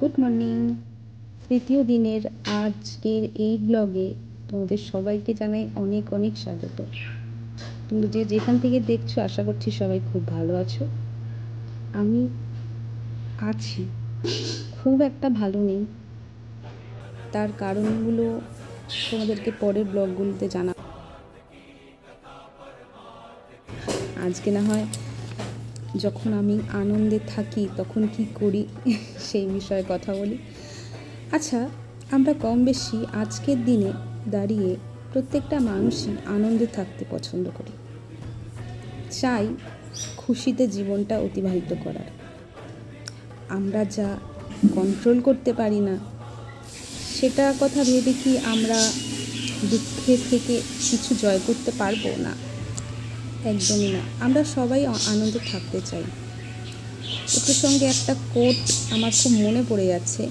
Good morning. তৃতীয় দিনের আজকের এই ব্লগে তোমাদের সবাইকে জানাই অনেক অনেক স্বাগত। তুমি যেখান থেকে দেখছো আশা করছি সবাই খুব ভালো আছো। আমি আছি, খুব একটা ভালো নেই। তার কারণগুলো তোমাদেরকে পরের ব্লগগুলোতে জানা। আজকে না হয় যখন আমি আনন্দে থাকি তখন কি করি সেই বিষয়ে কথা বলি। আচ্ছা, আমরা কম বেশি আজকের দিনে দাঁড়িয়ে প্রত্যেকটা মানুষই আনন্দে থাকতে পছন্দ করি, চাই খুশিতে জীবনটা অতিবাহিত করার। আমরা যা কন্ট্রোল করতে পারি না সেটা কথা ভেবে কি আমরা দুঃখের থেকে কিছু জয় করতে পারবো না? একদমই না। আমরা সবাই আনন্দে থাকতে চাই। এ প্রসঙ্গে একটা কোট আমার খুব মনে পড়ে যাচ্ছে,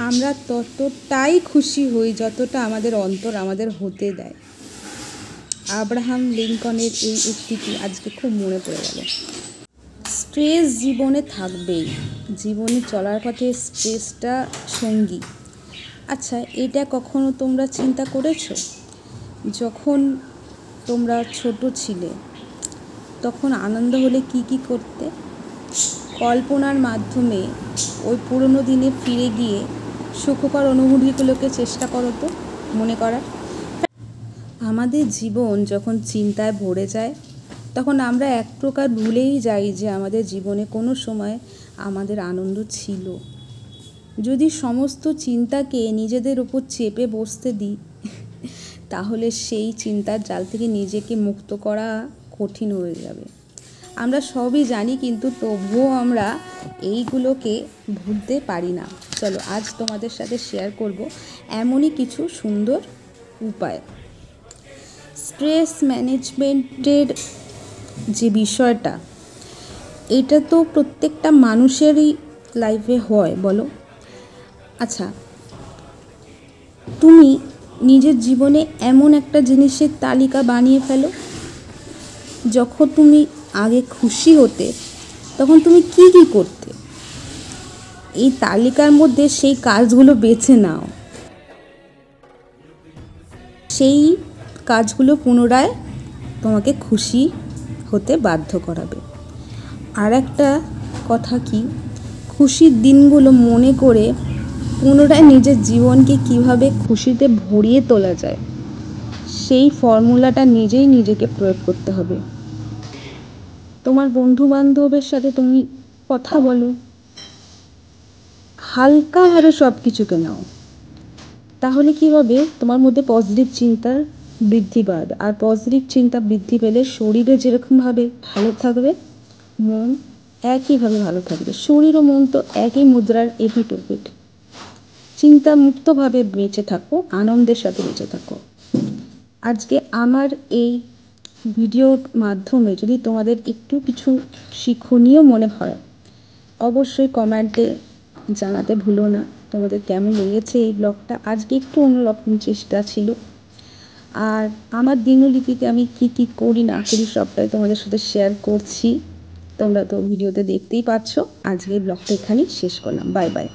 আমরা ততটাই খুশি হই যতটা আমাদের অন্তর আমাদের হতে দেয়। আব্রাহাম লিঙ্কনের এই উক্তিটি আজকে খুব মনে পড়ে গেল। স্ট্রেস জীবনে থাকবেই, জীবনে চলার পথে স্ট্রেসটা সঙ্গী। আচ্ছা, এটা কখনো তোমরা চিন্তা করেছো? যখন তোমরা ছোট ছিলে তখন আনন্দ হলে কি কি করতে? কল্পনার মাধ্যমে ওই পুরনো দিনে ফিরে গিয়ে সুখকর অনুভূতিগুলোকে চেষ্টা করো তো মনে করার। আমাদের জীবন যখন চিন্তায় ভরে যায় তখন আমরা এক প্রকার ভুলেই যাই যে আমাদের জীবনে কোনো সময় আমাদের আনন্দ ছিল। যদি সমস্ত চিন্তাকে নিজেদের উপর চেপে বসতে দিই তাহলে সেই চিন্তার জাল থেকে নিজেকে মুক্ত করা কঠিন হয়ে যাবে। আমরা সবই জানি, কিন্তু তবুও আমরা এইগুলোকে ভুলতে পারি না। চলো আজ তোমাদের সাথে শেয়ার করব এমনই কিছু সুন্দর উপায়। স্ট্রেস ম্যানেজমেন্টের যে বিষয়টা, এটা তো প্রত্যেকটা মানুষেরই লাইফে হয়, বলো। আচ্ছা, তুমি নিজের জীবনে এমন একটা জিনিসের তালিকা বানিয়ে ফেলো। যখন তুমি আগে খুশি হতে তখন তুমি কি কি করতে, এই তালিকার মধ্যে সেই কাজগুলো বেছে নাও। সেই কাজগুলো পুনরায় তোমাকে খুশি হতে বাধ্য করাবে। আর একটা কথা কি, খুশির দিনগুলো মনে করে পুনরায় নিজের জীবনকে কিভাবে খুশিতে ভরিয়ে তোলা যায় সেই ফর্মুলাটা নিজেই নিজেকে প্রয়োগ করতে হবে। তোমার বন্ধু বান্ধবের সাথে তুমি কথা বলো, হালকাভাবে সব কিছুকে নাও। তাহলে কি হবে, তোমার মধ্যে পজিটিভ চিন্তার বৃদ্ধি পাবে। আর পজিটিভ চিন্তা বৃদ্ধি পেলে শরীরে যেরকমভাবে ভালো থাকবে, মন একইভাবে ভালো থাকবে। শরীর ও মন তো একই মুদ্রার এপিঠ ওপিঠ। চিন্তা মুক্তভাবে বেঁচে থাকো, আনন্দের সাথে বেঁচে থাকো। আজকে আমার এই ভিডিওর মাধ্যমে যদি তোমাদের একটু কিছু শিক্ষণীয় মনে হয় অবশ্যই কমেন্টে জানাতে ভুলো না তোমাদের কেমন লেগেছে এই ব্লগটা। আজকে একটু অন্যরকম চেষ্টা ছিল। আর আমার দিনলিপিতে আমি কি কি করি না করি সবটাই তোমাদের সাথে শেয়ার করছি। তোমরা তো ভিডিওতে দেখতেই পাচ্ছ। আজকে ব্লগটা এখানেই শেষ করলাম। Bye bye.